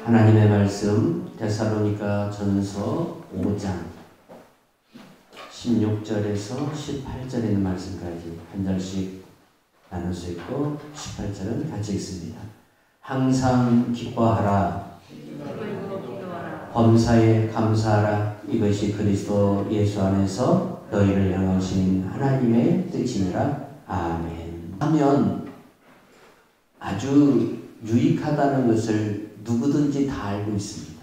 하나님의 말씀 데살로니가 전서 5장 16절에서 18절에 있는 말씀까지 한 절씩 나눠서 읽고 18절은 같이 읽습니다. 항상 기뻐하라. 범사에 감사하라. 이것이 그리스도 예수 안에서 너희를 향하신 하나님의 뜻이니라. 아멘. 하면 아주 유익하다는 것을 누구든지 다 알고 있습니다.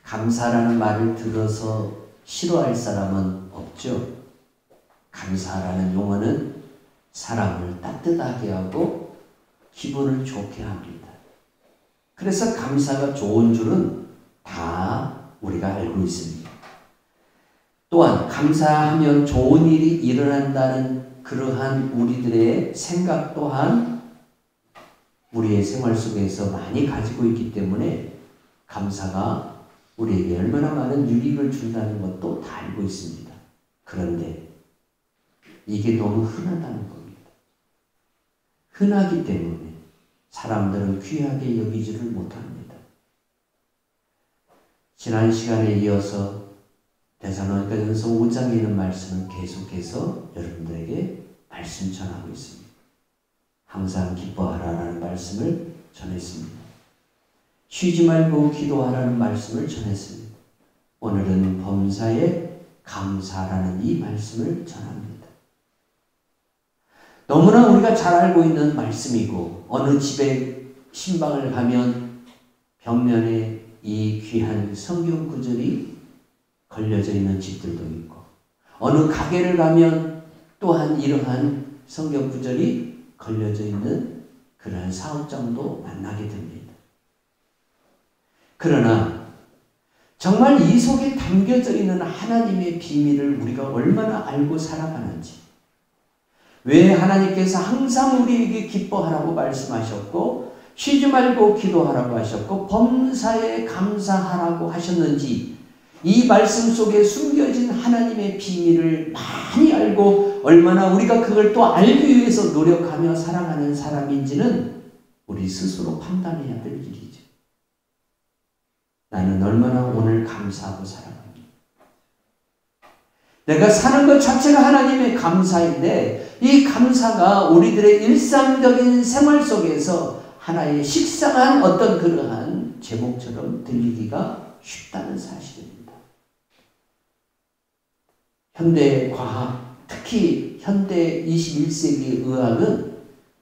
감사라는 말을 들어서 싫어할 사람은 없죠. 감사라는 용어는 사람을 따뜻하게 하고 기분을 좋게 합니다. 그래서 감사가 좋은 줄은 다 우리가 알고 있습니다. 또한 감사하면 좋은 일이 일어난다는 그러한 우리들의 생각 또한 우리의 생활 속에서 많이 가지고 있기 때문에 감사가 우리에게 얼마나 많은 유익을 준다는 것도 다 알고 있습니다. 그런데 이게 너무 흔하다는 겁니다. 흔하기 때문에 사람들은 귀하게 여기지를 못합니다. 지난 시간에 이어서 데살로니가전서 5장에 있는 말씀은 계속해서 여러분들에게 말씀 전하고 있습니다. 항상 기뻐하라는 말씀을 전했습니다. 쉬지 말고 기도하라는 말씀을 전했습니다. 오늘은 범사에 감사라는 이 말씀을 전합니다. 너무나 우리가 잘 알고 있는 말씀이고 어느 집에 신방을 가면 벽면에 이 귀한 성경 구절이 걸려져 있는 집들도 있고 어느 가게를 가면 또한 이러한 성경 구절이 걸려져 있는 그러한 사업장도 만나게 됩니다. 그러나 정말 이 속에 담겨져 있는 하나님의 비밀을 우리가 얼마나 알고 살아가는지, 왜 하나님께서 항상 우리에게 기뻐하라고 말씀하셨고 쉬지 말고 기도하라고 하셨고 범사에 감사하라고 하셨는지 이 말씀 속에 숨겨진 하나님의 비밀을 많이 알고 얼마나 우리가 그걸 또 알기 위해서 노력하며 살아가는 사람인지는 우리 스스로 판단해야 될 일이죠. 나는 얼마나 오늘 감사하고 살아갑니다. 내가 사는 것 자체가 하나님의 감사인데 이 감사가 우리들의 일상적인 생활 속에서 하나의 식상한 어떤 그러한 제목처럼 들리기가 쉽다는 사실입니다. 현대 과학, 특히 현대 21세기 의학은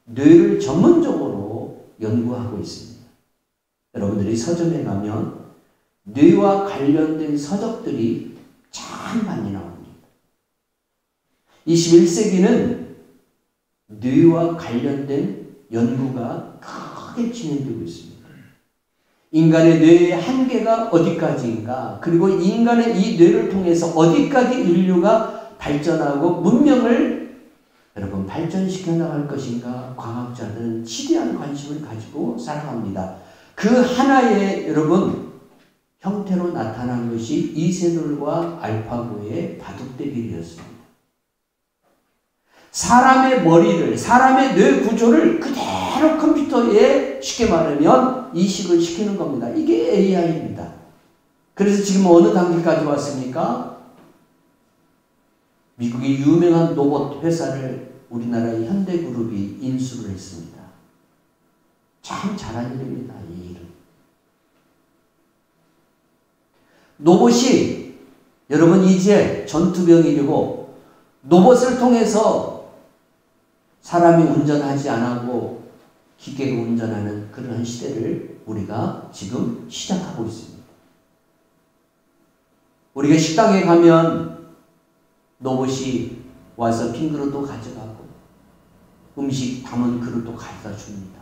뇌를 전문적으로 연구하고 있습니다. 여러분들이 서점에 가면 뇌와 관련된 서적들이 참 많이 나옵니다. 21세기는 뇌와 관련된 연구가 크게 진행되고 있습니다. 인간의 뇌의 한계가 어디까지인가, 그리고 인간의 이 뇌를 통해서 어디까지 인류가 발전하고 문명을 여러분 발전시켜 나갈 것인가 과학자들은 지대한 관심을 가지고 살아갑니다. 그 하나의 여러분 형태로 나타난 것이 이세돌과 알파고의 바둑대결이었습니다. 사람의 머리를, 사람의 뇌 구조를 그대로 컴퓨터에 쉽게 말하면 이식을 시키는 겁니다. 이게 AI입니다. 그래서 지금 어느 단계까지 왔습니까? 미국의 유명한 로봇 회사를 우리나라의 현대그룹이 인수를 했습니다. 참 잘한 일입니다. 이 일은. 로봇이 여러분 이제 전투병이고 로봇을 통해서 사람이 운전하지 않고 기계가 운전하는 그런 시대를 우리가 지금 시작하고 있습니다. 우리가 식당에 가면 로봇이 와서 빈 그릇도 가져가고 음식 담은 그릇도 가져다 줍니다.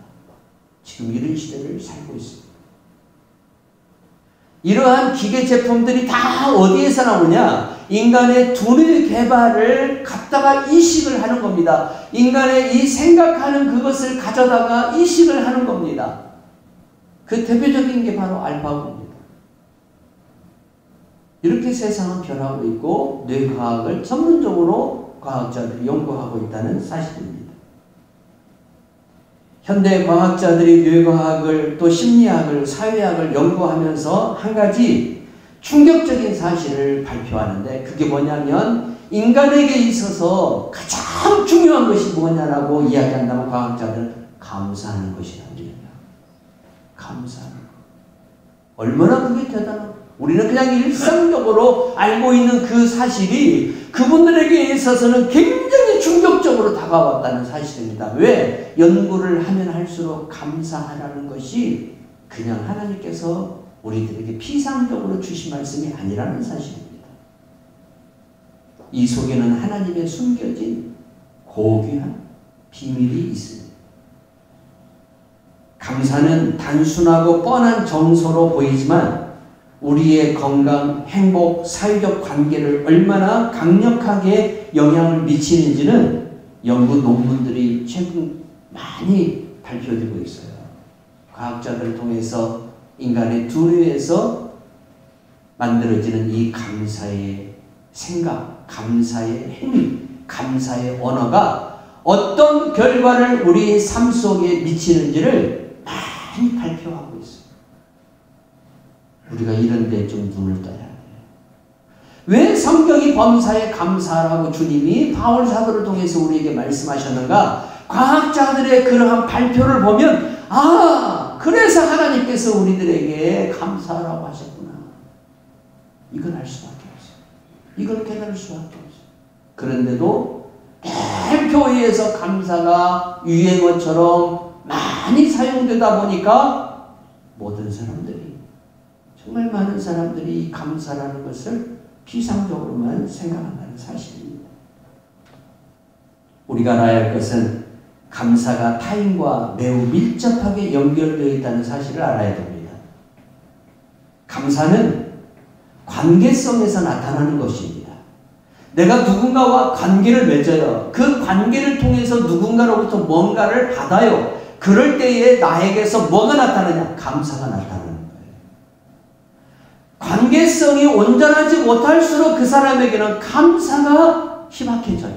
지금 이런 시대를 살고 있습니다. 이러한 기계 제품들이 다 어디에서 나오냐? 인간의 두뇌 개발을 갖다가 이식을 하는 겁니다. 인간의 이 생각하는 그것을 가져다가 이식을 하는 겁니다. 그 대표적인 게 바로 알파고입니다. 이렇게 세상은 변하고 있고 뇌과학을 전문적으로 과학자들이 연구하고 있다는 사실입니다. 현대 과학자들이 뇌과학을 또 심리학을 사회학을 연구하면서 한 가지 충격적인 사실을 발표하는데 그게 뭐냐면 인간에게 있어서 가장 중요한 것이 뭐냐라고 이야기한다면 과학자들은 감사하는 것이라고 이야기합니다. 감사하는 것. 얼마나 그게 대단한 우리는 그냥 일상적으로 알고 있는 그 사실이 그분들에게 있어서는 굉장히 충격적으로 다가왔다는 사실입니다. 왜? 연구를 하면 할수록 감사하라는 것이 그냥 하나님께서 우리들에게 피상적으로 주신 말씀이 아니라는 사실입니다. 이 속에는 하나님의 숨겨진 고귀한 비밀이 있습니다. 감사는 단순하고 뻔한 정서로 보이지만 우리의 건강, 행복, 사회적 관계를 얼마나 강력하게 영향을 미치는지는 연구 논문들이 최근 많이 발표되고 있어요. 과학자들을 통해서 인간의 두뇌에서 만들어지는 이 감사의 생각, 감사의 행위, 감사의 언어가 어떤 결과를 우리 삶 속에 미치는지를 많이 발표하고 있어요. 우리가 이런 데 좀 눈을 떠야 돼요. 왜 성경이 범사에 감사하라고 주님이 바울 사도를 통해서 우리에게 말씀하셨는가? 과학자들의 그러한 발표를 보면 그래서 하나님께서 우리들에게 감사하라고 하셨구나. 이걸 알 수밖에 없어요. 이걸 깨달을 수밖에 없어요. 그런데도 교회에서 감사가 유행어처럼 많이 사용되다 보니까 모든 사람들이 정말 많은 사람들이 감사라는 것을 피상적으로만 생각한다는 사실입니다. 우리가 알아야 할 것은 감사가 타인과 매우 밀접하게 연결되어 있다는 사실을 알아야 됩니다. 감사는 관계성에서 나타나는 것입니다. 내가 누군가와 관계를 맺어요. 그 관계를 통해서 누군가로부터 뭔가를 받아요. 그럴 때에 나에게서 뭐가 나타나냐? 감사가 나타나는 거예요. 관계성이 온전하지 못할수록 그 사람에게는 감사가 희박해져요.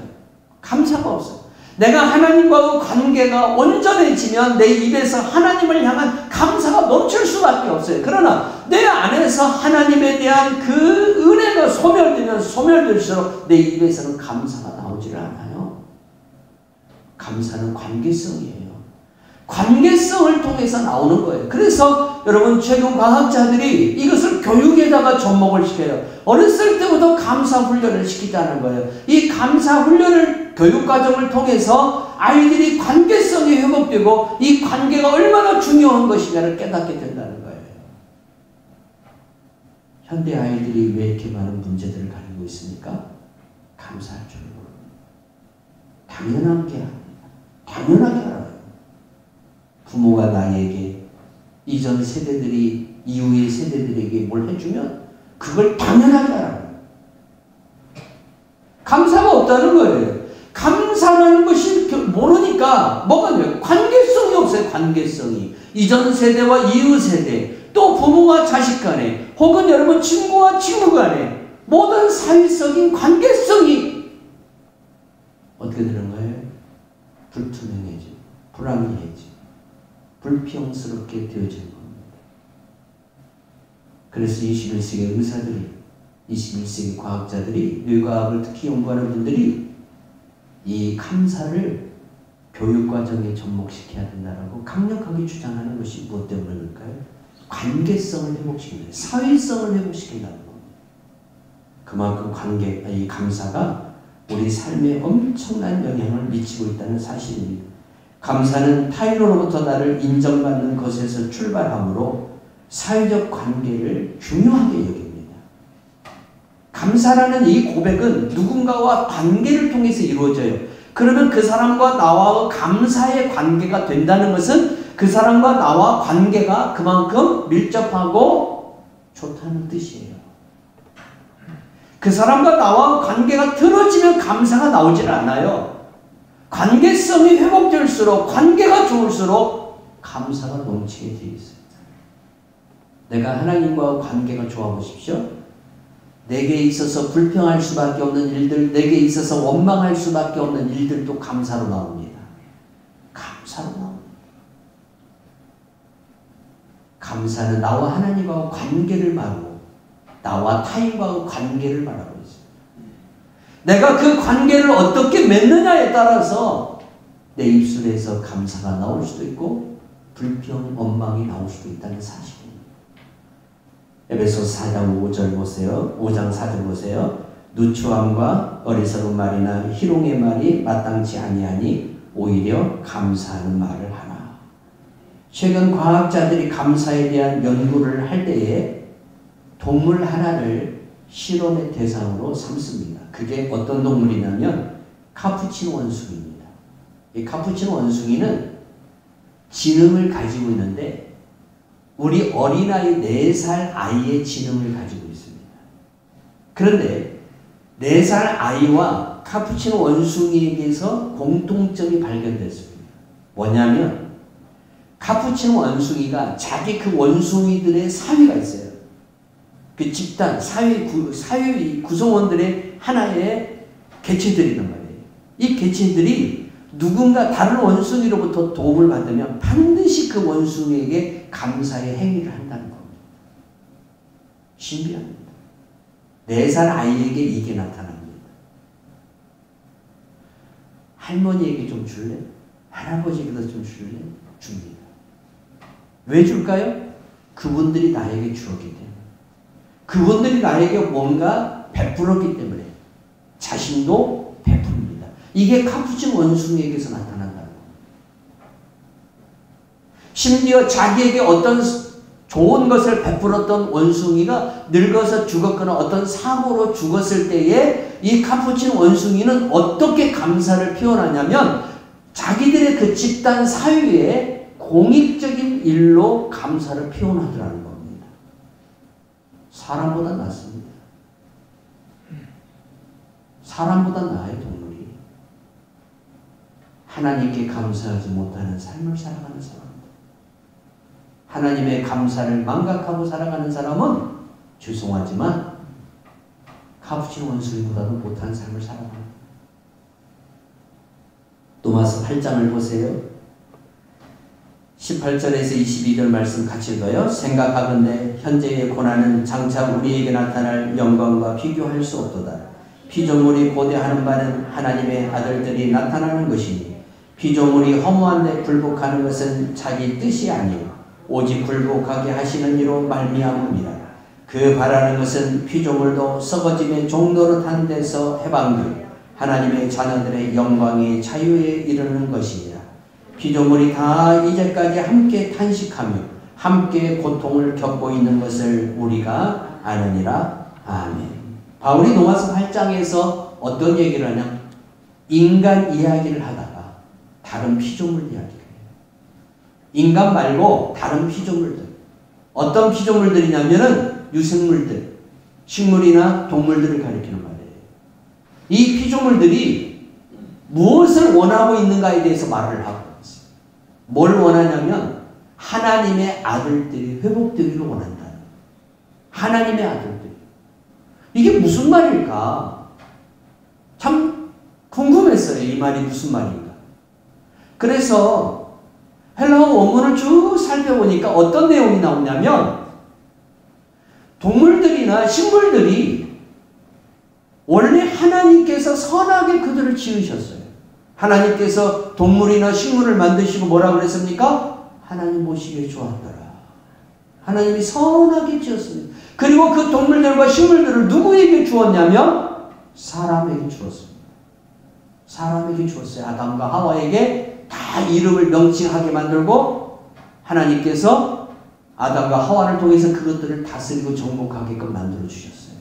감사가 없어요. 내가 하나님과의 관계가 온전해지면 내 입에서 하나님을 향한 감사가 넘칠 수밖에 없어요. 그러나 내 안에서 하나님에 대한 그 은혜가 소멸되면 소멸될수록 내 입에서는 감사가 나오지를 않아요. 감사는 관계성이에요. 관계성을 통해서 나오는 거예요. 그래서 여러분 최근 과학자들이 이것을 교육에다가 접목을 시켜요. 어렸을 때부터 감사 훈련을 시키자는 거예요. 이 감사 훈련을 교육과정을 통해서 아이들이 관계성이 회복되고 이 관계가 얼마나 중요한 것이냐를 깨닫게 된다는 거예요. 현대 아이들이 왜 이렇게 많은 문제들을 가지고 있습니까? 감사할 줄 모릅니다. 당연한 게 아닙니다. 당연하게 알아요. 부모가 나에게 이전 세대들이 이후의 세대들에게 뭘 해주면 그걸 당연하게 알아요. 감사가 없다는 거예요. 감사라는 것이 모르니까 뭐가 돼요? 관계성이 없어요. 관계성이. 이전 세대와 이후 세대, 또 부모와 자식 간에, 혹은 여러분 친구와 친구 간에 모든 사회적인 관계성이 어떻게 되는 거예요? 불투명해지고 불합리해지고 불평스럽게 되어지는 겁니다. 그래서 21세기 의사들이, 21세기 과학자들이, 뇌과학을 특히 연구하는 분들이 이 감사를 교육과정에 접목시켜야 된다라고 강력하게 주장하는 것이 무엇 때문일까요? 관계성을 회복시킨다. 사회성을 회복시킨다는 겁니다. 그만큼 이 감사가 우리 삶에 엄청난 영향을 미치고 있다는 사실입니다. 감사는 타인으로부터 나를 인정받는 것에서 출발하므로 사회적 관계를 중요하게 여깁니다. 감사라는 이 고백은 누군가와 관계를 통해서 이루어져요. 그러면 그 사람과 나와 감사의 관계가 된다는 것은 그 사람과 나와 관계가 그만큼 밀접하고 좋다는 뜻이에요. 그 사람과 나와 관계가 틀어지면 감사가 나오질 않아요. 관계성이 회복될수록, 관계가 좋을수록 감사가 넘치게 되어 있어요. 내가 하나님과 관계가 좋아 보십시오. 내게 있어서 불평할 수밖에 없는 일들, 내게 있어서 원망할 수밖에 없는 일들도 감사로 나옵니다. 감사로 나옵니다. 감사는 나와 하나님과 관계를 말하고 나와 타인과 관계를 말하고 있어요. 내가 그 관계를 어떻게 맺느냐에 따라서 내 입술에서 감사가 나올 수도 있고 불평, 원망이 나올 수도 있다는 사실입니다. 에베소 4장 5절 보세요. 5장 4절 보세요. 누추함과 어리석은 말이나 희롱의 말이 마땅치 아니하니 오히려 감사하는 말을 하라. 최근 과학자들이 감사에 대한 연구를 할 때에 동물 하나를 실험의 대상으로 삼습니다. 그게 어떤 동물이냐면 카푸치노 원숭이입니다. 이 카푸치노 원숭이는 지능을 가지고 있는데 우리 어린아이 4살 아이의 지능을 가지고 있습니다. 그런데 4살 아이와 카푸치노 원숭이에게서 공통점이 발견됐습니다. 뭐냐면 카푸치노 원숭이가 자기 그 원숭이들의 사위가 있어요. 그 집단, 사회 구성원들의 하나의 개체들이란 말이에요. 이 개체들이 누군가 다른 원숭이로부터 도움을 받으면 반드시 그 원숭이에게 감사의 행위를 한다는 겁니다. 신비합니다. 4살 아이에게 이게 나타납니다. 할머니에게 좀 줄래? 할아버지에게도 좀 줄래? 줍니다. 왜 줄까요? 그분들이 나에게 주었기 때문에. 그분들이 나에게 뭔가 베풀었기 때문에 자신도 베풉니다. 이게 카푸치노 원숭이에게서 나타난다는 겁니다. 심지어 자기에게 어떤 좋은 것을 베풀었던 원숭이가 늙어서 죽었거나 어떤 사고로 죽었을 때에 이 카푸치노 원숭이는 어떻게 감사를 표현하냐면 자기들의 그 집단 사회에 공익적인 일로 감사를 표현하더라는 겁니다. 사람보다 낫습니다. 사람보다 나아요, 동물이. 하나님께 감사하지 못하는 삶을 살아가는 사람. 하나님의 감사를 망각하고 살아가는 사람은 죄송하지만 카푸치노 원숭이보다도 못한 삶을 살아갑니다. 로마서 8장을 보세요. 18절에서 22절 말씀 같이 읽어요. 생각하건대 현재의 고난은 장차 우리에게 나타날 영광과 비교할 수 없도다. 피조물이 고대하는 바는 하나님의 아들들이 나타나는 것이니 피조물이 허무한 데 굴복하는 것은 자기 뜻이 아니오 오직 굴복하게 하시는 이로 말미암음이라. 그 바라는 것은 피조물도 썩어짐의 종노릇한 데서 해방되어 하나님의 자녀들의 영광의 자유에 이르는 것이니라. 피조물이 다 이제까지 함께 탄식하며 함께 고통을 겪고 있는 것을 우리가 아느니라. 아멘. 바울이 로마서 8장에서 어떤 얘기를 하냐? 인간 이야기를 하다가 다른 피조물 이야기를 해요. 인간 말고 다른 피조물들. 어떤 피조물들이냐면은 유생물들, 식물이나 동물들을 가리키는 말이에요. 이 피조물들이 무엇을 원하고 있는가에 대해서 말을 하고 있어요. 뭘 원하냐면 하나님의 아들들이 회복되기를 원한다. 하나님의 아들들. 이게 무슨 말일까? 참 궁금했어요. 이 말이 무슨 말인가. 그래서 헬라어 원문을 쭉 살펴보니까 어떤 내용이 나오냐면 동물들이나 식물들이 원래 하나님께서 선하게 그들을 지으셨어요. 하나님께서 동물이나 식물을 만드시고 뭐라고 그랬습니까? 하나님 보시기에 좋았더라. 하나님이 선하게 지었습니다. 그리고 그 동물들과 식물들을 누구에게 주었냐면 사람에게 주었습니다. 사람에게 주었어요. 아담과 하와에게 다 이름을 명칭하게 만들고 하나님께서 아담과 하와를 통해서 그것들을 다스리고 정복하게끔 만들어 주셨어요.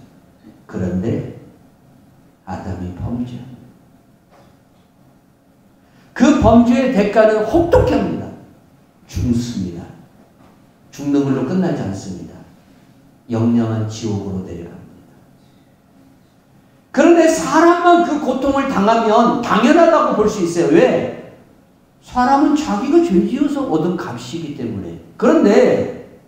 그런데 아담이 범죄합니다. 그 범죄의 대가는 혹독히 합니다. 죽습니다. 죽는 걸로 끝나지 않습니다. 영영한 지옥으로 내려갑니다. 그런데 사람만 그 고통을 당하면 당연하다고 볼 수 있어요. 왜? 사람은 자기가 죄지어서 얻은 값이기 때문에. 그런데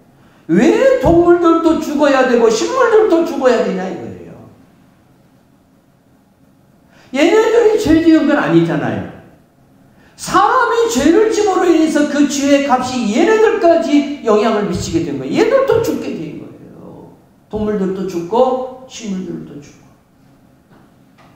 왜 동물들도 죽어야 되고 식물들도 죽어야 되냐 이거예요. 얘네들이 죄지은 건 아니잖아요. 사람이 죄를 짐으로 인해서 그 죄의 값이 얘네들까지 영향을 미치게 된 거예요. 얘들도 죽게 된 거예요. 동물들도 죽고 식물들도 죽고.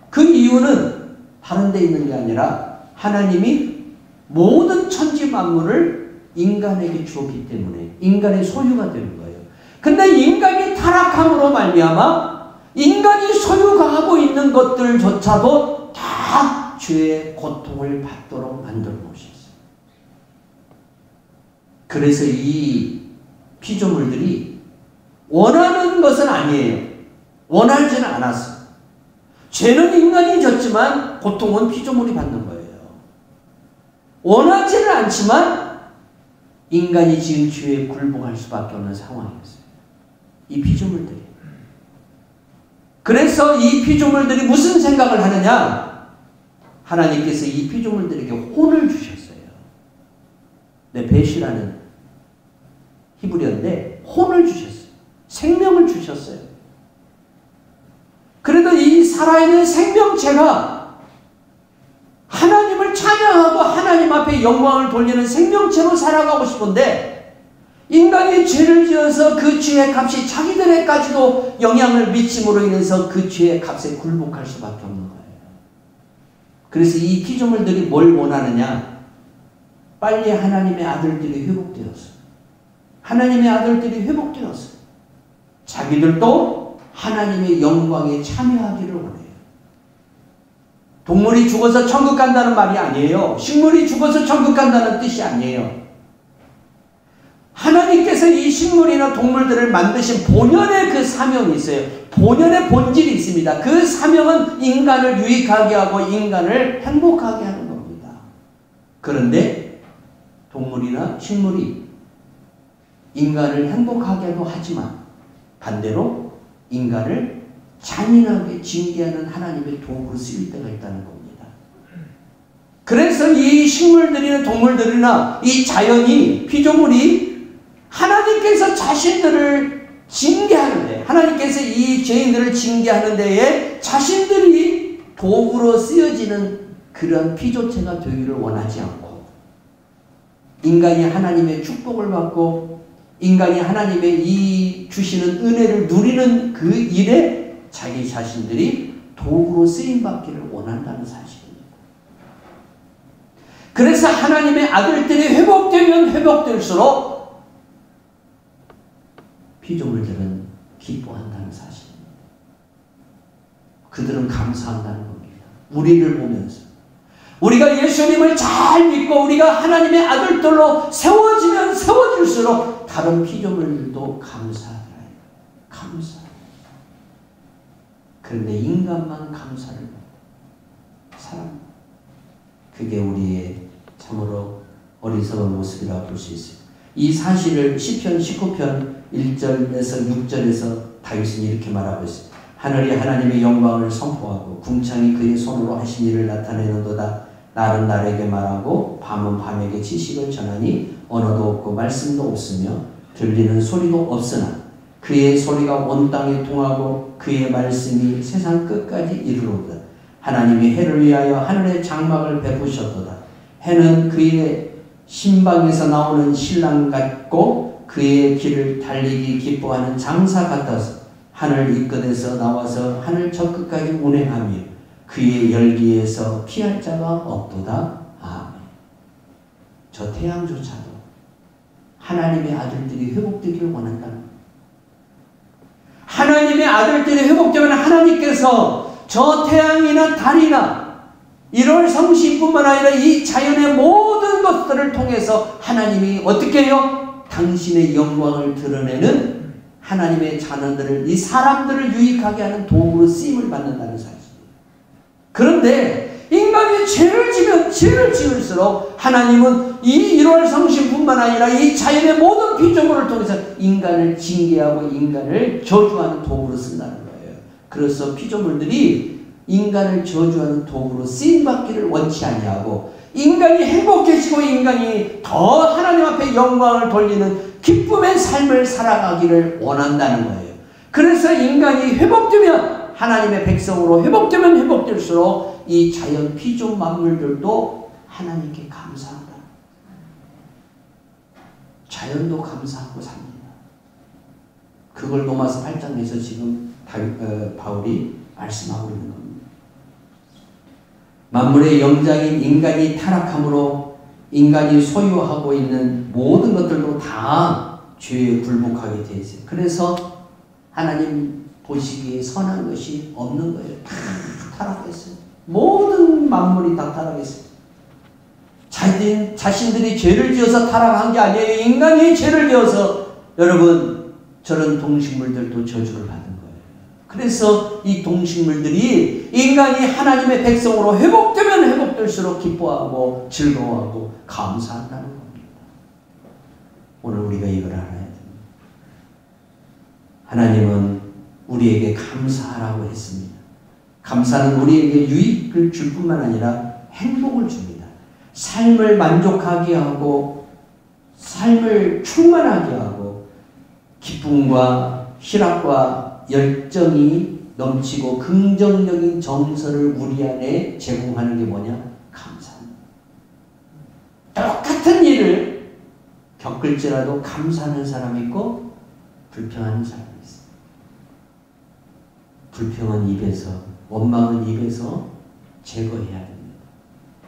그 이유는 다른 데 있는 게 아니라 하나님이 모든 천지 만물을 인간에게 주었기 때문에 인간의 소유가 되는 거예요. 근데 인간이 타락함으로 말미암아 인간이 소유가 하고 있는 것들조차도 다 죄의 고통을 받도록 만들어 놓으셨어요. 그래서 이 피조물들이 원하는 것은 아니에요. 원하지는 않았어요. 죄는 인간이 졌지만 고통은 피조물이 받는 거예요. 원하지는 않지만 인간이 지은 죄에 굴복할 수밖에 없는 상황이었어요. 이 피조물들이. 그래서 이 피조물들이 무슨 생각을 하느냐? 하나님께서 이 피조물들에게 혼을 주셨어요. 베시라는 히브리어인데 혼을 주셨어요. 생명을 주셨어요. 그래도 이 살아있는 생명체가 하나님을 찬양하고 하나님 앞에 영광을 돌리는 생명체로 살아가고 싶은데 인간이 죄를 지어서 그 죄의 값이 자기들에게까지도 영향을 미침으로 인해서 그 죄의 값에 굴복할 수밖에 없는 거예요. 그래서 이 피조물들이 뭘 원하느냐? 빨리 하나님의 아들들이 회복되었어요. 하나님의 아들들이 회복되었어요. 자기들도 하나님의 영광에 참여하기를 원해요. 동물이 죽어서 천국 간다는 말이 아니에요. 식물이 죽어서 천국 간다는 뜻이 아니에요. 하나님께서 이 식물이나 동물들을 만드신 본연의 그 사명이 있어요. 본연의 본질이 있습니다. 그 사명은 인간을 유익하게 하고 인간을 행복하게 하는 겁니다. 그런데 동물이나 식물이 인간을 행복하게도 하지만 반대로 인간을 잔인하게 징계하는 하나님의 도구로 쓰일 때가 있다는 겁니다. 그래서 이 식물들이나 동물들이나 이 자연이, 피조물이 하나님께서 자신들을 징계하는데, 하나님께서 이 죄인들을 징계하는 데에 자신들이 도구로 쓰여지는 그런 피조체가 되기를 원하지 않고, 인간이 하나님의 축복을 받고 인간이 하나님의 이 주시는 은혜를 누리는 그 일에 자기 자신들이 도구로 쓰임받기를 원한다는 사실입니다. 그래서 하나님의 아들들이 회복되면 회복될수록 피조물들은 기뻐한다는 사실입니다. 그들은 감사한다는 겁니다. 우리를 보면서 우리가 예수님을 잘 믿고 우리가 하나님의 아들들로 세워지면 세워질수록 다른 피조물들도 감사해요. 감사. 그런데 인간만 감사를 사람. 그게 우리의 참으로 어리석은 모습이라고 볼 수 있어요. 이 사실을 시편 19편 1절에서 6절에서 다윗은 이렇게 말하고 있어요. 하늘이 하나님의 영광을 선포하고 궁창이 그의 손으로 하신 일을 나타내는도다. 날은 날에게 말하고 밤은 밤에게 지식을 전하니 언어도 없고 말씀도 없으며 들리는 소리도 없으나 그의 소리가 온 땅에 통하고 그의 말씀이 세상 끝까지 이르로다. 하나님이 해를 위하여 하늘의 장막을 베푸셨도다. 해는 그의 신방에서 나오는 신랑 같고 그의 길을 달리기 기뻐하는 장사 같아서 하늘 이끝에서 나와서 하늘 저 끝까지 운행하며 그의 열기에서 피할 자가 없도다. 아멘. 저 태양조차도 하나님의 아들들이 회복되기를 원한다는 거예요. 하나님의 아들들이 회복되면 하나님께서 저 태양이나 달이나 1월 성신뿐만 아니라 이 자연의 모든 것들을 통해서 하나님이 어떻게 해요? 당신의 영광을 드러내는 하나님의 자녀들을, 이 사람들을 유익하게 하는 도구로 쓰임을 받는다는 사실. 그런데 인간이 죄를 지면 죄를 지을수록 하나님은 이 1월 성신뿐만 아니라 이 자연의 모든 피조물을 통해서 인간을 징계하고 인간을 저주하는 도구로 쓴다는 거예요. 그래서 피조물들이 인간을 저주하는 도구로 쓰임받기를 원치 아니하고 인간이 행복해지고 인간이 더 하나님 앞에 영광을 돌리는 기쁨의 삶을 살아가기를 원한다는 거예요. 그래서 인간이 회복되면 하나님의 백성으로 회복되면 회복될수록 이 자연 피조 만물들도 하나님께 감사하다. 자연도 감사하고 삽니다. 그걸 로마서 8장에서 지금 바울이 말씀하고 있는 겁니다. 만물의 영장인 인간이 타락함으로 인간이 소유하고 있는 모든 것들도 다 죄에 굴복하게 되어 있어요. 그래서 하나님 보시기에 선한 것이 없는 거예요. 다 타락했어요. 모든 만물이 다 타락했어요. 자신들이 죄를 지어서 타락한 게 아니에요. 인간이 죄를 지어서 여러분 저런 동식물들도 저주를 받은 거예요. 그래서 이 동식물들이 인간이 하나님의 백성으로 회복되면 회복될수록 기뻐하고 즐거워하고 감사한다는 겁니다. 오늘 우리가 이걸 알아야 됩니다. 하나님은 우리에게 감사하라고 했습니다. 감사는 우리에게 유익을 줄 뿐만 아니라 행복을 줍니다. 삶을 만족하게 하고 삶을 충만하게 하고 기쁨과 희락과 열정이 넘치고 긍정적인 정서를 우리 안에 제공하는 게 뭐냐? 감사합니다. 똑같은 일을 겪을지라도 감사하는 사람이 있고 불평하는 사람이 있어요. 불평은 입에서, 원망은 입에서 제거해야 됩니다.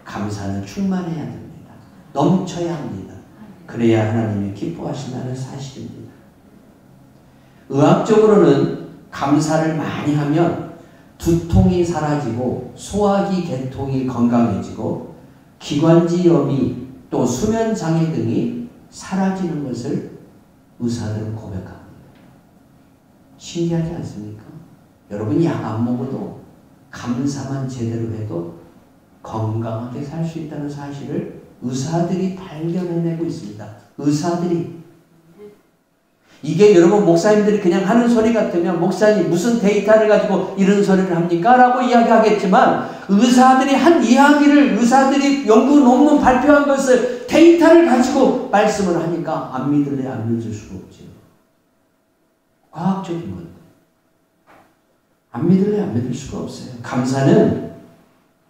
감사는 충만해야 됩니다. 넘쳐야 합니다. 그래야 하나님이 기뻐하신다는 사실입니다. 의학적으로는 감사를 많이 하면 두통이 사라지고 소화기 계통이 건강해지고 기관지염이 또 수면장애 등이 사라지는 것을 의사들은 고백합니다. 신기하지 않습니까? 여러분이 약 안 먹어도 감사만 제대로 해도 건강하게 살 수 있다는 사실을 의사들이 발견해내고 있습니다. 의사들이. 이게 여러분 목사님들이 그냥 하는 소리 같으면 목사님 무슨 데이터를 가지고 이런 소리를 합니까? 라고 이야기하겠지만 의사들이 한 이야기를 의사들이 연구 논문 발표한 것을 데이터를 가지고 말씀을 하니까 안 믿을래 안 믿을 수가 없죠. 과학적인 것. 안 믿을래 안 믿을 수가 없어요. 감사는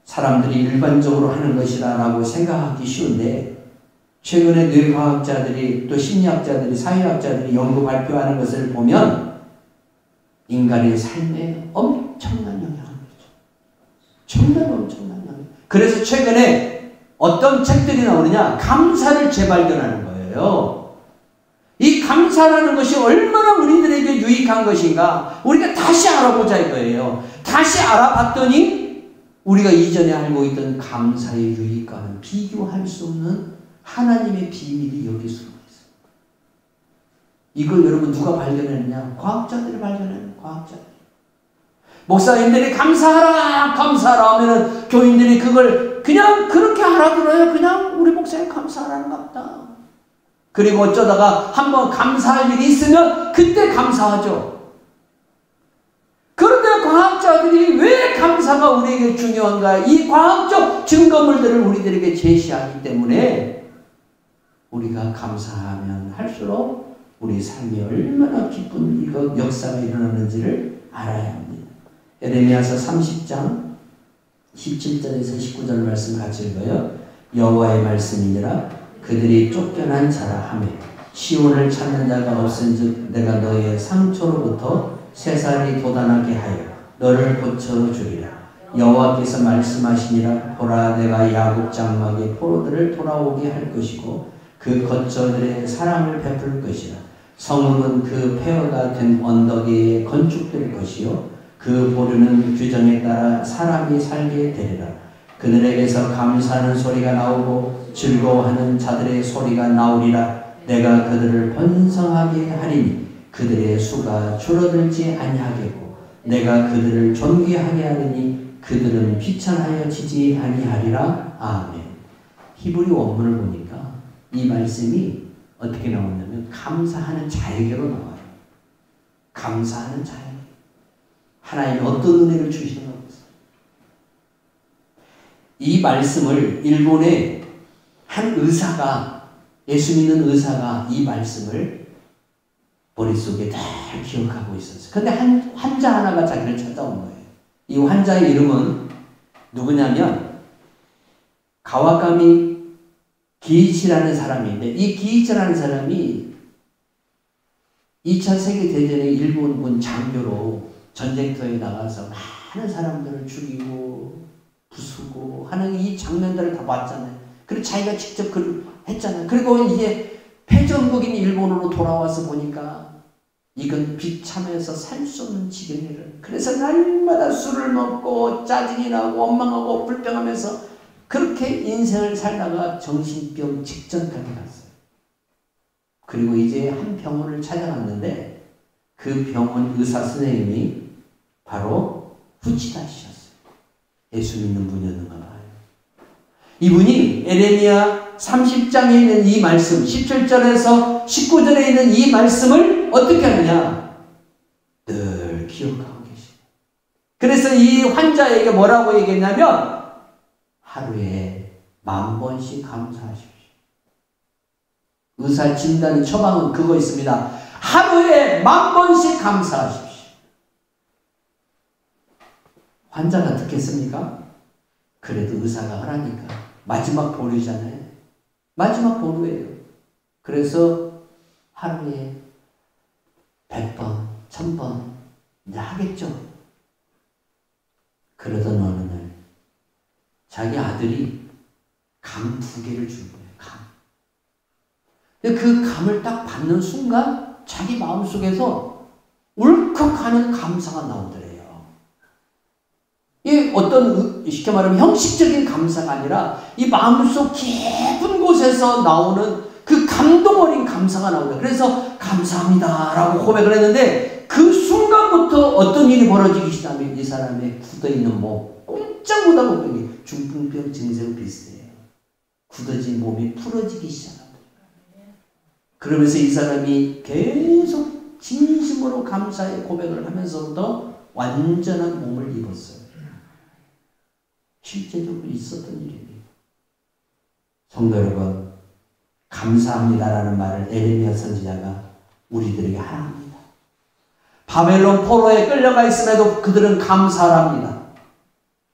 사람들이 일반적으로 하는 것이다 라고 생각하기 쉬운데 최근에 뇌과학자들이 또 심리학자들이 사회학자들이 연구 발표하는 것을 보면 인간의 삶에 엄청난 영향을 주죠. 정말 엄청난 영향. 그래서 최근에 어떤 책들이 나오느냐? 감사를 재발견하는 거예요. 이 감사라는 것이 얼마나 우리들에게 유익한 것인가 우리가 다시 알아보자 이거예요. 다시 알아봤더니 우리가 이전에 알고 있던 감사의 유익과는 비교할 수 없는 하나님의 비밀이 여기 숨어 있어요. 이걸 여러분 누가 발견했느냐? 과학자들이 발견했는 과학자들. 목사님들이 감사하라 감사하라 하면은 교인들이 그걸 그냥 그렇게 알아들어요. 그냥 우리 목사님 감사하라는 것 같다. 그리고 어쩌다가 한번 감사할 일이 있으면 그때 감사하죠. 그런데 과학자들이 왜 감사가 우리에게 중요한가? 이 과학적 증거물들을 우리들에게 제시하기 때문에 우리가 감사하면 할수록 우리 삶이 얼마나 기쁜 이거 역사가 일어나는지를 알아야 합니다. 에레미야서 30장 17절에서 19절 말씀 같이 읽어요. 여호와의 말씀이니라 그들이 쫓겨난 자라 하며 시온을 찾는 자가 없은즉 내가 너의 상처로부터 새살이 돋아나게 하여 너를 고쳐주리라. 여호와께서 말씀하시니라 보라 내가 야곱 장막의 포로들을 돌아오게 할 것이고 그 거처들의 사랑을 베풀 것이라. 성읍은 그 폐허가 된 언덕 위에 건축될 것이요 그 보류는 규정에 따라 사람이 살게 되리라. 그들에게서 감사하는 소리가 나오고 즐거워하는 자들의 소리가 나오리라. 내가 그들을 번성하게 하리니 그들의 수가 줄어들지 아니하겠고 내가 그들을 존귀하게 하리니 그들은 비천하여지지 아니하리라. 아멘. 히브리 원문을 보니까 이 말씀이 어떻게 나오냐면 감사하는 자에게로 나와요. 감사하는 자에게. 하나님이 어떤 은혜를 주시는 것 이 말씀을 일본의 한 의사가 예수 믿는 의사가 이 말씀을 머릿속에 다 기억하고 있었어요. 근데 한 환자 하나가 자기를 찾아온 거예요. 이 환자의 이름은 누구냐면 가와카미 기이치라는 사람인데, 이 기이치라는 사람이 2차 세계대전의 일본군 장교로 전쟁터에 나가서 많은 사람들을 죽이고 부수고 하는 이 장면들을 다 봤잖아요. 그리고 자기가 직접 했잖아요. 그리고 이제 패전국인 일본으로 돌아와서 보니까 이건 비참해서 살 수 없는 지경이를. 그래서 날마다 술을 먹고 짜증이 나고 원망하고 불평하면서 그렇게 인생을 살다가 정신병 직전까지 갔어요. 그리고 이제 한 병원을 찾아갔는데 그 병원 의사 선생님이 바로 후치다 씨였어요. 예수 믿는 분이었는가 봐요. 이분이 에레미야 30장에 있는 이 말씀, 17절에서 19절에 있는 이 말씀을 어떻게 하느냐? 늘 기억하고 계시죠. 그래서 이 환자에게 뭐라고 얘기했냐면 하루에 10,000번씩 감사하십시오. 의사 진단의 처방은 그거 있습니다. 하루에 10,000번씩 감사하십시오. 환자가 듣겠습니까? 그래도 의사가 하라니까. 마지막 보루잖아요. 마지막 보루예요. 그래서 하루에 100번, 1000번 이제 하겠죠. 그러던 어느 날 자기 아들이 감 2개를 준 거예요. 감. 근데 그 감을 딱 받는 순간 자기 마음속에서 울컥하는 감사가 나오더래요. 이 어떤 쉽게 말하면 형식적인 감사가 아니라 이 마음속 깊은 곳에서 나오는 그 감동 어린 감사가 나오더래요. 그래서 감사합니다 라고 고백을 했는데 그 순간부터 어떤 일이 벌어지기 시작하면 이 사람의 굳어있는 몸, 꼼짝 못하고 있는 중풍병 증세와 비슷해요. 굳어진 몸이 풀어지기 시작합니다. 그러면서 이 사람이 계속 진심으로 감사의 고백을 하면서부터 완전한 몸을 입었어요. 실제적으로 있었던 일입니다. 성도 여러분, 감사합니다라는 말을 에레미야 선지자가 우리들에게 하랍니다. 바벨론 포로에 끌려가 있음에도 그들은 감사합니다.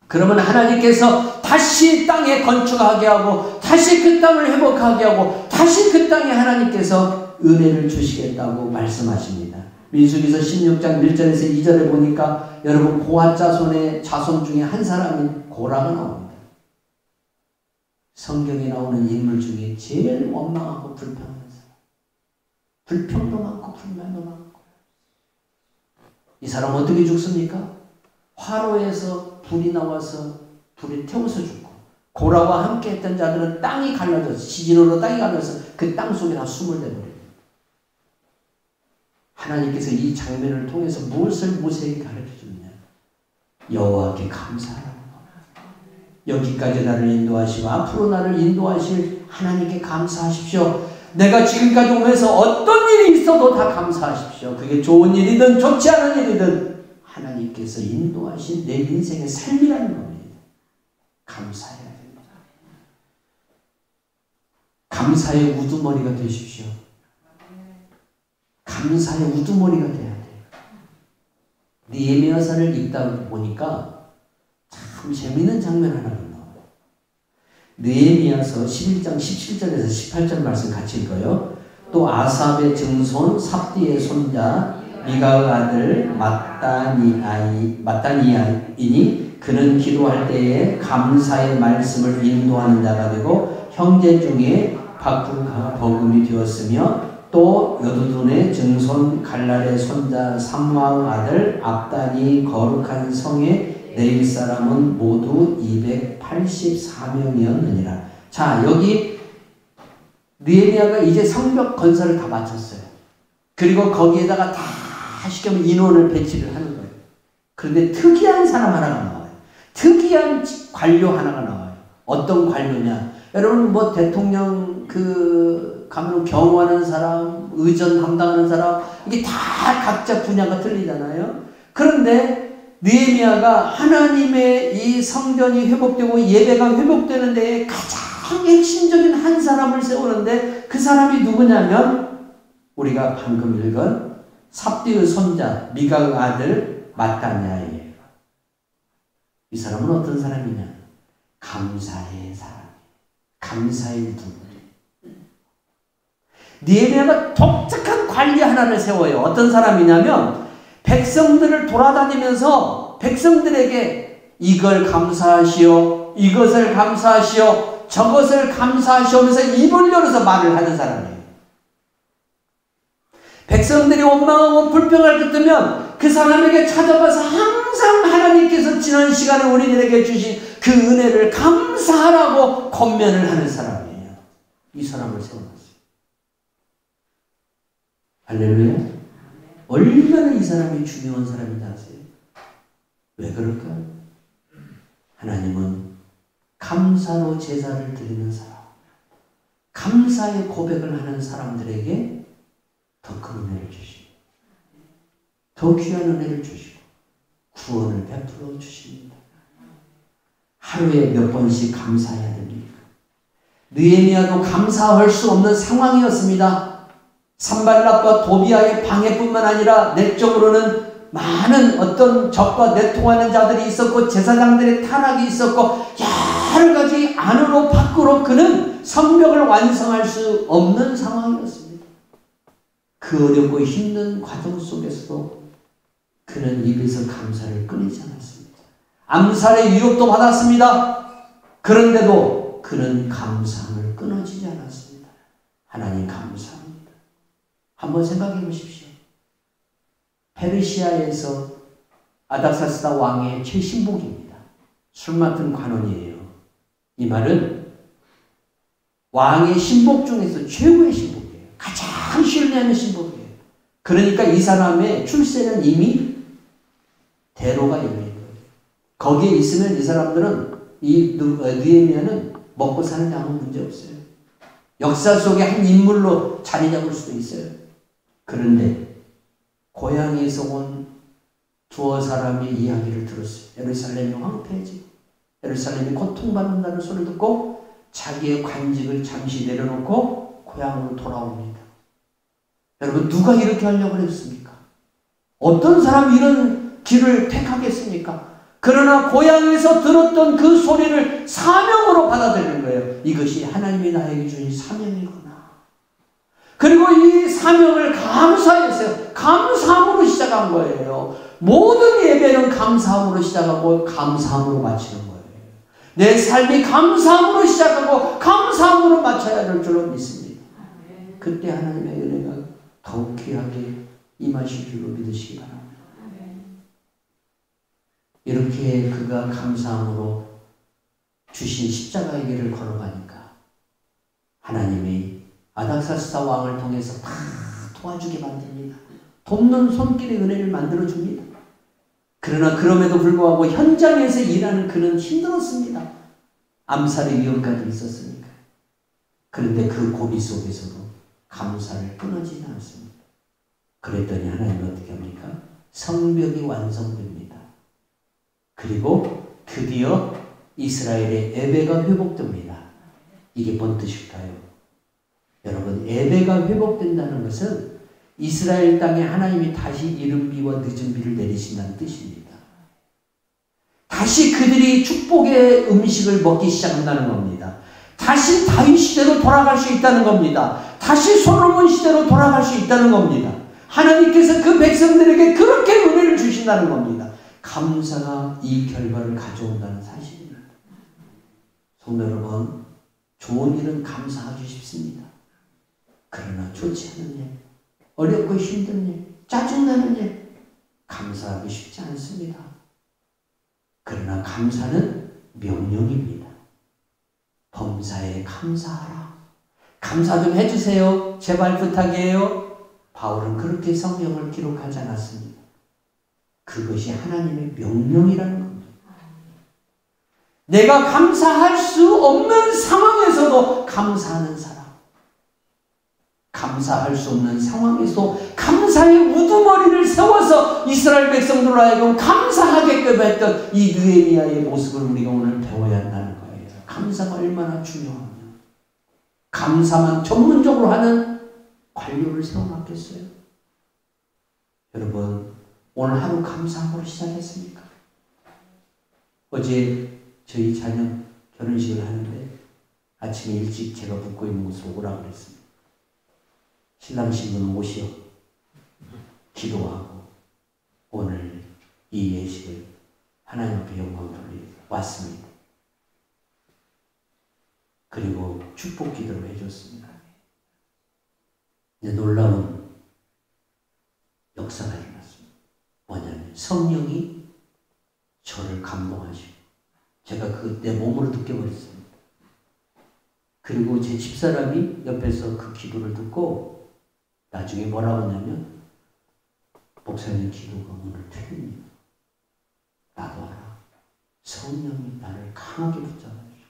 그러면 하나님께서 다시 땅에 건축하게 하고 다시 그 땅을 회복하게 하고 다시 그 땅에 하나님께서 은혜를 주시겠다고 말씀하십니다. 민수기서 16장 1절에서 2절에 보니까 여러분 고핫 자손의 자손 중에 한 사람인 고라가 나옵니다. 성경에 나오는 인물 중에 제일 원망하고 불평하는 사람. 불평도 많고 불만도 많고. 이 사람 어떻게 죽습니까? 화로에서 불이 나와서 불에 태워서 죽고 고라와 함께 했던 자들은 땅이 갈라져서 지진으로 땅이 갈라져서 그 땅 속에 다 숨을 내버립니다. 하나님께서 이 장면을 통해서 무엇을 모세에게 가르쳐주느냐? 여호와께 감사하라. 여기까지 나를 인도하시고 앞으로 나를 인도하실 하나님께 감사하십시오. 내가 지금까지 오면서 어떤 일이 있어도 다 감사하십시오. 그게 좋은 일이든 좋지 않은 일이든 하나님께서 인도하신 내 인생의 삶이라는 겁니다. 감사해야 됩니다. 감사의 우두머리가 되십시오. 감사의 우두머리가 돼야 돼요. 느헤미야서를 읽다 보니까 참 재미있는 장면 하나가 나와요. 느헤미야서 11장 17절에서 18절 말씀 같이 읽어요. 또 아삽의 증손 삽디의 손자 미가의 아들 마따니아이니 그는 기도할 때에 감사의 말씀을 인도하는 자가 되고 형제 중에 바쿠가 버금이 되었으며 또 여두둔의 증손 갈랄의 손자 삼마의 아들 압단이 거룩한 성의 네일 사람은 모두 284명이었느니라. 자, 여기 느헤미야가 이제 성벽 건설을 다 마쳤어요. 그리고 거기에다가 다 쉽게 말하면 인원을 배치를 하는 거예요. 그런데 특이한 사람 하나가 나와요. 특이한 관료 하나가 나와요. 어떤 관료냐? 여러분 뭐 대통령 가면 경호하는 사람, 의전 담당하는 사람 이게 다 각자 분야가 틀리잖아요. 그런데 느헤미야가 하나님의 이 성전이 회복되고 예배가 회복되는 데에 가장 핵심적인 한 사람을 세우는데 그 사람이 누구냐면 우리가 방금 읽은 삽디의 손자 미가의 아들 마따냐예요. 이 사람은 어떤 사람이냐? 감사의 사람. 감사의 두루리. 느헤미야가 독특한 관리 하나를 세워요. 어떤 사람이냐면 백성들을 돌아다니면서 백성들에게 이걸 감사하시오, 이것을 감사하시오, 저것을 감사하시오 하면서 입을 열어서 말을 하는 사람이에요. 백성들이 원망하고 불평할 것 같으면 그 사람에게 찾아가서 항상 하나님께서 지난 시간에 우리들에게 주신 그 은혜를 감사하라고 권면을 하는 사람이에요. 이 사람을 세워놨어요. 할렐루야. 얼마나 이 사람이 중요한 사람인지 아세요? 왜 그럴까요? 하나님은 감사로 제사를 드리는 사람, 감사의 고백을 하는 사람들에게 더 큰 은혜를 주시고, 더 귀한 은혜를 주시고, 구원을 베풀어 주십니다. 하루에 몇 번씩 감사해야 됩니까? 느헤미야도 감사할 수 없는 상황이었습니다. 산발락과 도비아의 방해뿐만 아니라 내적으로는 많은 어떤 적과 내통하는 자들이 있었고 제사장들의 타락이 있었고 여러 가지 안으로 밖으로 그는 성벽을 완성할 수 없는 상황이었습니다. 그 어렵고 힘든 과정 속에서도 그는 입에서 감사를 끊이지 않았습니다. 암살의 유혹도 받았습니다. 그런데도 그는 감사함을 끊어지지 않았습니다. 하나님 감사합니다. 한번 생각해 보십시오. 페르시아에서 아닥사스다 왕의 최신복입니다. 술 맡은 관원이에요. 이 말은 왕의 신복 중에서 최고의 신복이에요. 가장 신뢰하는 신복이에요. 그러니까 이 사람의 출세는 이미 대로가 열린 거예요. 거기에 있으면 이 사람들은 이 느헤미야는 먹고 사는 데 아무 문제 없어요. 역사 속에 한 인물로 자리 잡을 수도 있어요. 그런데 고향에서 온 두어 사람의 이야기를 들었어요. 예루살렘이 황폐해지고 예루살렘이 고통받는다는 소리를 듣고 자기의 관직을 잠시 내려놓고 고향으로 돌아옵니다. 여러분, 누가 이렇게 하려고 했습니까? 어떤 사람이 이런 길을 택하겠습니까? 그러나 고향에서 들었던 그 소리를 사명으로 받아들이는 거예요. 이것이 하나님이 나에게 주신 사명이구나. 그리고 이 사명을 감사했어요. 감사함으로 시작한 거예요. 모든 예배는 감사함으로 시작하고 감사함으로 마치는 거예요. 내 삶이 감사함으로 시작하고 감사함으로 마쳐야 될 줄로 믿습니다. 그때 하나님의 은혜가 더욱 귀하게 임하실 줄로 믿으시기 바랍니다. 이렇게 그가 감사함으로 주신 십자가의 길을 걸어가니까 하나님이 아닥사스다 왕을 통해서 다 도와주게 만듭니다. 돕는 손길의 은혜를 만들어줍니다. 그러나 그럼에도 불구하고 현장에서 일하는 그는 힘들었습니다. 암살의 위험까지 있었으니까. 그런데 그 고비 속에서도 감사를 끊어지지 않습니다. 그랬더니 하나님은 어떻게 합니까? 성벽이 완성됩니다. 그리고 드디어 이스라엘의 예배가 회복됩니다. 이게 뭔 뜻일까요? 여러분, 예배가 회복된다는 것은 이스라엘 땅에 하나님이 다시 이른 비와 늦은 비를 내리신다는 뜻입니다. 다시 그들이 축복의 음식을 먹기 시작한다는 겁니다. 다시 다윗 시대로 돌아갈 수 있다는 겁니다. 다시 솔로몬 시대로 돌아갈 수 있다는 겁니다. 하나님께서 그 백성들에게 그렇게 은혜를 주신다는 겁니다. 감사가 이 결과를 가져온다는 사실입니다. 성도 여러분, 좋은 일은 감사하기 쉽습니다. 그러나 좋지 않은 일, 어렵고 힘든 일, 짜증나는 일, 감사하기 쉽지 않습니다. 그러나 감사는 명령입니다. 범사에 감사하라. 감사 좀 해주세요. 제발 부탁이에요. 바울은 그렇게 성경을 기록하지 않았습니다. 그것이 하나님의 명령이라는 겁니다. 내가 감사할 수 없는 상황에서도 감사하는 사람. 감사할 수 없는 상황에서 감사의 우두머리를 세워서 이스라엘 백성들로 하여금 감사하게끔 했던 이 느헤미야의 모습을 우리가 오늘 배워야 한다는 거예요. 감사가 얼마나 중요하냐. 감사만 전문적으로 하는 관료를 세워놨겠어요? 여러분, 오늘 하루 감사함으로 시작했습니까? 어제 저희 자녀 결혼식을 하는데 아침에 일찍 제가 붓고 있는 곳으로 오라고 그랬습니다. 신랑 신부는 오시어 기도하고 오늘 이 예식을 하나님 앞에 영광 돌리고 왔습니다. 그리고 축복 기도를 해줬습니다. 이제 놀라운 역사가 일어났습니다. 뭐냐면 성령이 저를 감동하시고 제가 그 내 몸으로 느껴버렸습니다. 그리고 제 집사람이 옆에서 그 기도를 듣고 나중에 뭐라고 하냐면 목사님 기도가 오늘 틀립니다. 나도 알아. 성령이 나를 강하게 붙잡아주시고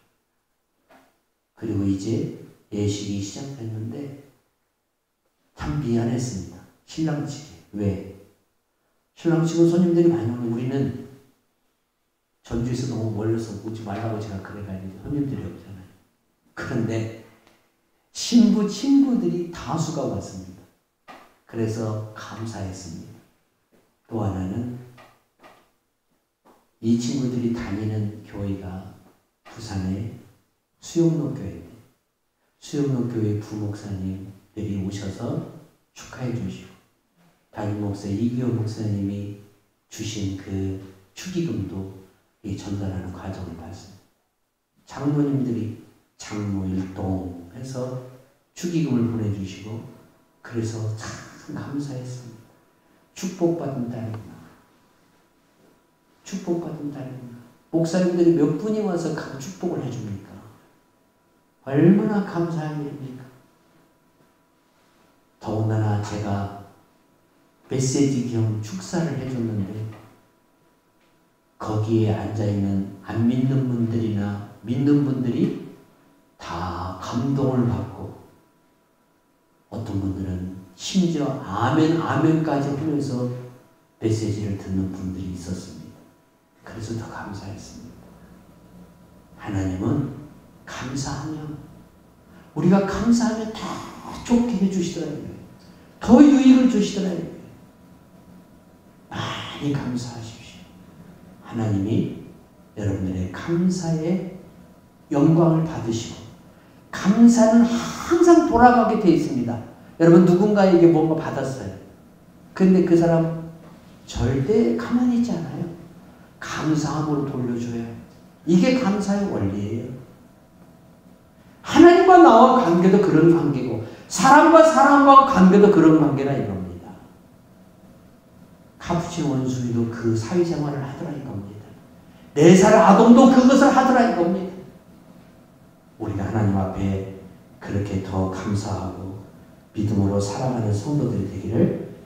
그리고 이제 예식이 시작됐는데 참 미안했습니다. 신랑 측에. 왜? 신랑 측은 손님들이 많이 오는 우리는 전주에서 너무 멀려서 오지 말라고 제가 그래가지고 손님들이 없잖아요. 그런데 신부 친구들이 다수가 왔습니다. 그래서 감사했습니다. 또 하나는 이 친구들이 다니는 교회가 부산의 수영로 교회인데 수영로 교회 부목사님들이 오셔서 축하해 주시고 담임 목사 이기호 목사님이 주신 그 축의금도 전달하는 과정을 봤습니다. 장로님들이 장로 일동해서 축의금을 보내주시고 그래서 참 감사했습니다. 축복받은 딸입니다. 축복받은 딸입니다. 목사님들이 몇 분이 와서 각 축복을 해줍니까? 얼마나 감사한 일입니까? 더군다나 제가 메시지 겸 축사를 해줬는데 거기에 앉아있는 안 믿는 분들이나 믿는 분들이 다 감동을 받고 어떤 분들은 심지어 아멘 아멘까지 하면서 메시지를 듣는 분들이 있었습니다. 그래서 더 감사했습니다. 하나님은 감사하면 우리가 감사하면 더 좋게 해주시더라고요. 더 유익을 주시더라고요. 많이 감사하십시오. 하나님이 여러분들의 감사의 영광을 받으시고 감사는 항상 돌아가게 되어 있습니다. 여러분 누군가에게 뭔가 받았어요. 그런데 그 사람 절대 가만히 있지 않아요. 감사함으로 돌려줘요. 이게 감사의 원리예요. 하나님과 나와 관계도 그런 관계고 사람과 사람과 관계도 그런 관계라 이겁니다. 카푸치노 원숭이도 그 사회생활을 하더라 이겁니다. 4살 아동도 그것을 하더라 이겁니다. 우리가 하나님 앞에 그렇게 더 감사하고 믿음으로 살아가는 성도들이 되기를